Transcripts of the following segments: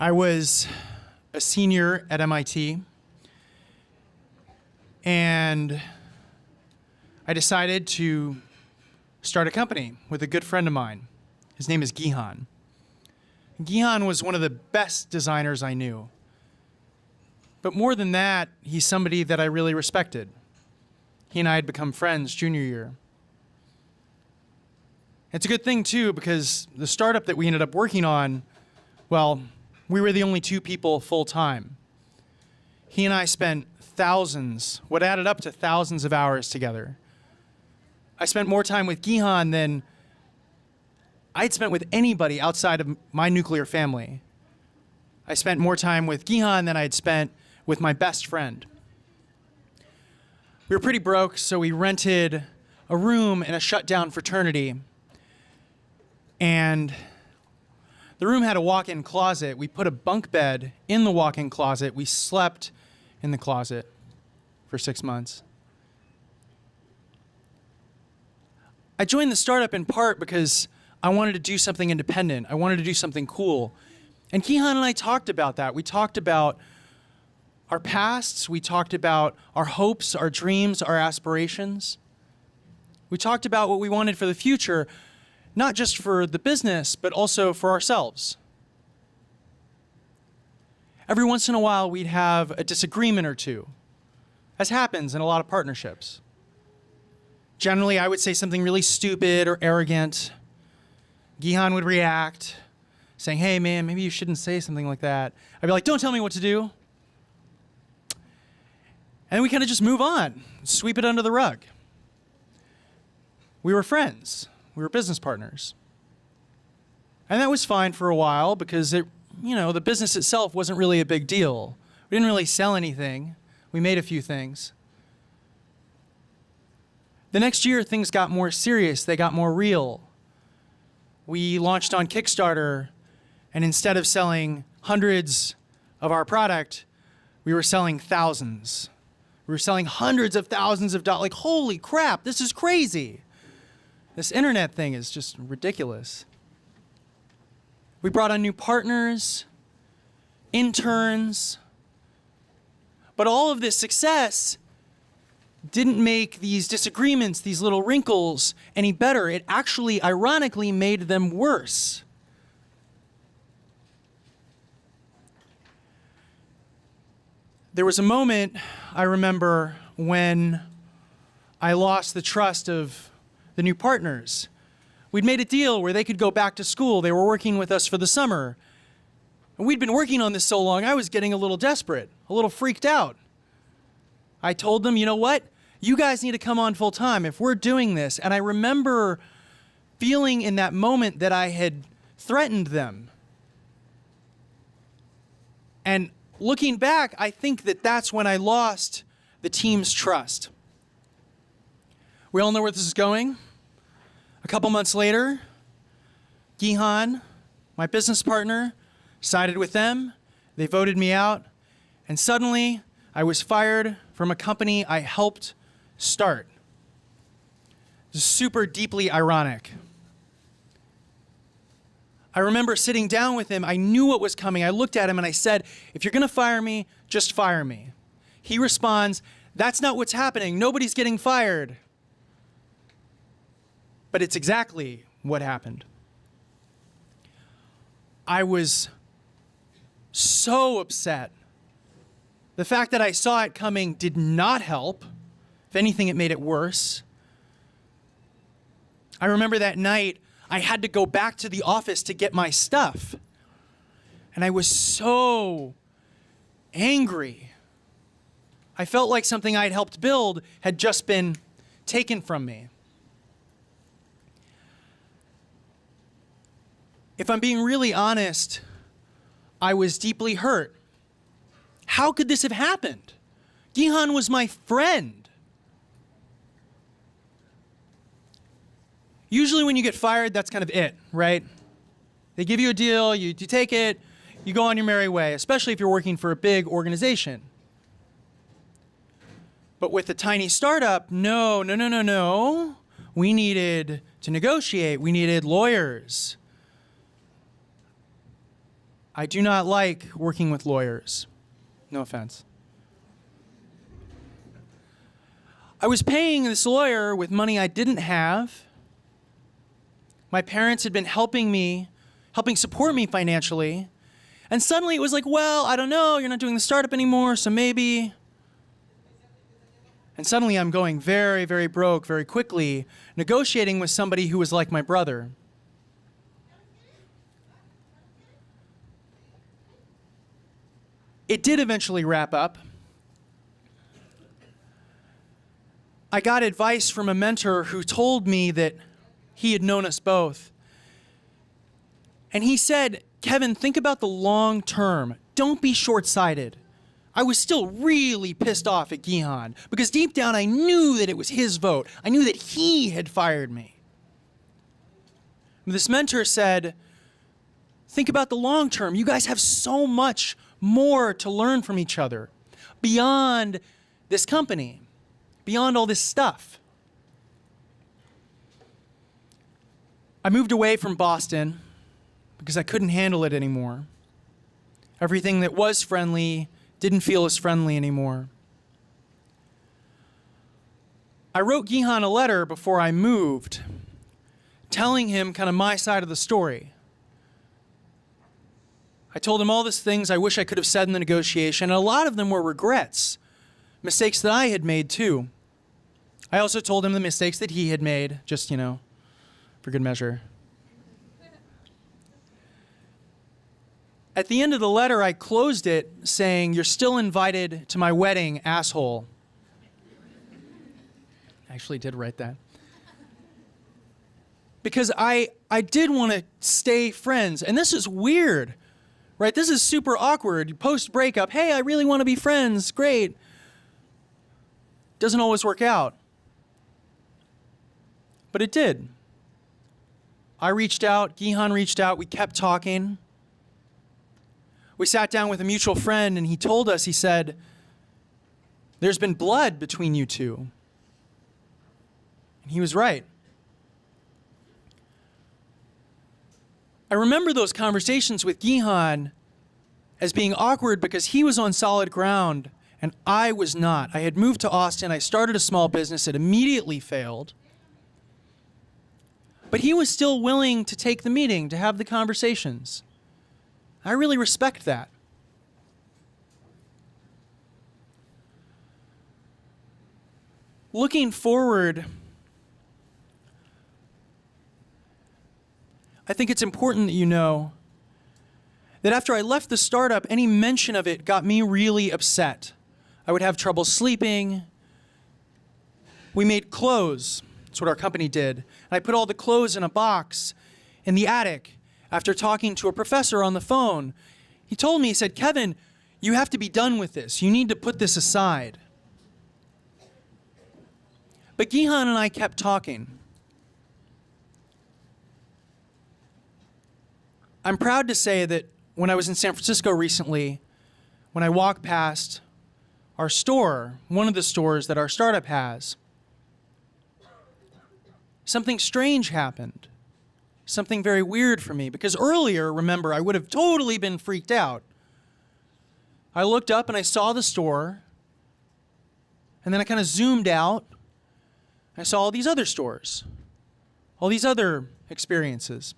I was a senior at MIT, and I decided to start a company with a good friend of mine. His name is Gihan. Gihan was one of the best designers I knew. But more than that, he's somebody that I really respected. He and I had become friends junior year. It's a good thing, too, because the startup that we ended up working on, well, we were the only two people full-time. He and I spent thousands, what added up to thousands of hours together. I spent more time with Gihan than I'd spent with anybody outside of my nuclear family. I spent more time with Gihan than I'd spent with my best friend. We were pretty broke, so we rented a room in a shut-down fraternity. And the room had a walk-in closet. We put a bunk bed in the walk-in closet. We slept in the closet for 6 months. I joined the startup in part because I wanted to do something independent. I wanted to do something cool. And Gihan and I talked about that. We talked about our pasts. We talked about our hopes, our dreams, our aspirations. We talked about what we wanted for the future, not just for the business, but also for ourselves. Every once in a while, we'd have a disagreement or two, as happens in a lot of partnerships. Generally, I would say something really stupid or arrogant. Gihan would react, saying, "Hey, man, maybe you shouldn't say something like that." I'd be like, "Don't tell me what to do." And then we kind of just move on, sweep it under the rug. We were friends. We were business partners. And that was fine for a while because the business itself wasn't really a big deal. We didn't really sell anything. We made a few things. The next year, things got more serious. They got more real. We launched on Kickstarter, and instead of selling hundreds of our product, we were selling thousands. We were selling hundreds of thousands of dollars. Like, holy crap, this is crazy. This internet thing is just ridiculous. We brought on new partners, interns, but all of this success didn't make these disagreements, these little wrinkles, any better. It actually, ironically, made them worse. There was a moment, I remember, when I lost the trust of the new partners. We'd made a deal where they could go back to school. They were working with us for the summer. And we'd been working on this so long, I was getting a little desperate, a little freaked out. I told them, you know what? You guys need to come on full time if we're doing this. And I remember feeling in that moment that I had threatened them. And looking back, I think that that's when I lost the team's trust. We all know where this is going. A couple months later, Gihan, my business partner, sided with them. They voted me out. And suddenly, I was fired from a company I helped start. It's super deeply ironic. I remember sitting down with him. I knew what was coming. I looked at him and I said, "If you're going to fire me, just fire me." He responds, "That's not what's happening. Nobody's getting fired." But it's exactly what happened. I was so upset. The fact that I saw it coming did not help. If anything, it made it worse. I remember that night, I had to go back to the office to get my stuff. And I was so angry. I felt like something I'd helped build had just been taken from me. If I'm being really honest, I was deeply hurt. How could this have happened? Gihan was my friend. Usually when you get fired, that's kind of it, right? They give you a deal, you take it, you go on your merry way, especially if you're working for a big organization. But with a tiny startup, no. We needed to negotiate. We needed lawyers. I do not like working with lawyers. No offense. I was paying this lawyer with money I didn't have. My parents had been helping support me financially. And suddenly it was like, well, I don't know, you're not doing the startup anymore, so maybe. And suddenly I'm going very, very broke very quickly, negotiating with somebody who was like my brother. It did eventually wrap up. I got advice from a mentor who told me that he had known us both. And he said, Kevin, think about the long term. Don't be short-sighted. I was still really pissed off at Gihan because deep down I knew that it was his vote. I knew that he had fired me. This mentor said, think about the long term. You guys have so much more to learn from each other beyond this company, beyond all this stuff. I moved away from Boston because I couldn't handle it anymore. Everything that was friendly didn't feel as friendly anymore. I wrote Gihan a letter before I moved, telling him kind of my side of the story. I told him all these things I wish I could have said in the negotiation, and a lot of them were regrets, mistakes that I had made too. I also told him the mistakes that he had made, just, for good measure. At the end of the letter, I closed it saying, you're still invited to my wedding, asshole. I actually did write that. Because I did want to stay friends, and this is weird. Right? This is super awkward. Post-breakup, hey, I really want to be friends. Great. Doesn't always work out. But it did. I reached out. Gihan reached out. We kept talking. We sat down with a mutual friend, and he told us, he said, there's been blood between you two. And he was right. I remember those conversations with Gihan as being awkward because he was on solid ground and I was not. I had moved to Austin. I started a small business. It immediately failed. But he was still willing to take the meeting, to have the conversations. I really respect that. Looking forward, I think it's important that you know that after I left the startup, any mention of it got me really upset. I would have trouble sleeping. We made clothes. That's what our company did. And I put all the clothes in a box in the attic after talking to a professor on the phone. He told me, he said, Kevin, you have to be done with this. You need to put this aside. But Gihan and I kept talking. I'm proud to say that when I was in San Francisco recently, when I walked past our store, one of the stores that our startup has, something strange happened. Something very weird for me, because earlier, remember, I would have totally been freaked out. I looked up and I saw the store, and then I kind of zoomed out. I saw all these other stores, all these other experiences.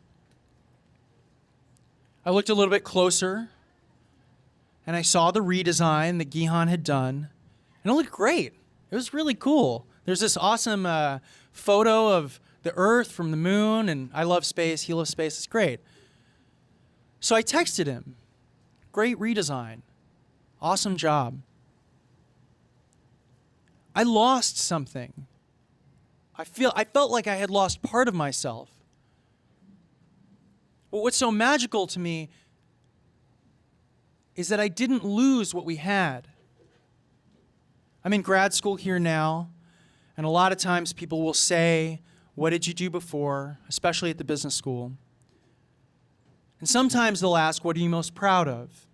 I looked a little bit closer, and I saw the redesign that Gihan had done, and it looked great. It was really cool. There's this awesome photo of the Earth from the moon, and I love space, he loves space, it's great. So I texted him, great redesign, awesome job. I lost something. I felt like I had lost part of myself. But what's so magical to me is that I didn't lose what we had. I'm in grad school here now, and a lot of times people will say, what did you do before, especially at the business school? And sometimes they'll ask, what are you most proud of?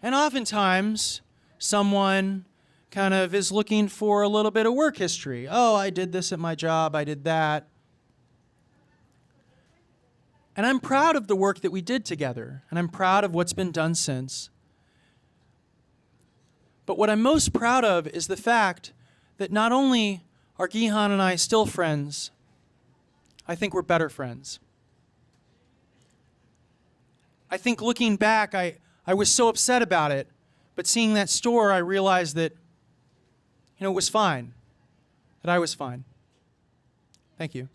And oftentimes, someone kind of is looking for a little bit of work history. Oh, I did this at my job, I did that. And I'm proud of the work that we did together, and I'm proud of what's been done since. But what I'm most proud of is the fact that not only are Gihan and I still friends, I think we're better friends. I think looking back, I was so upset about it, but seeing that store, I realized that, it was fine, that I was fine. Thank you.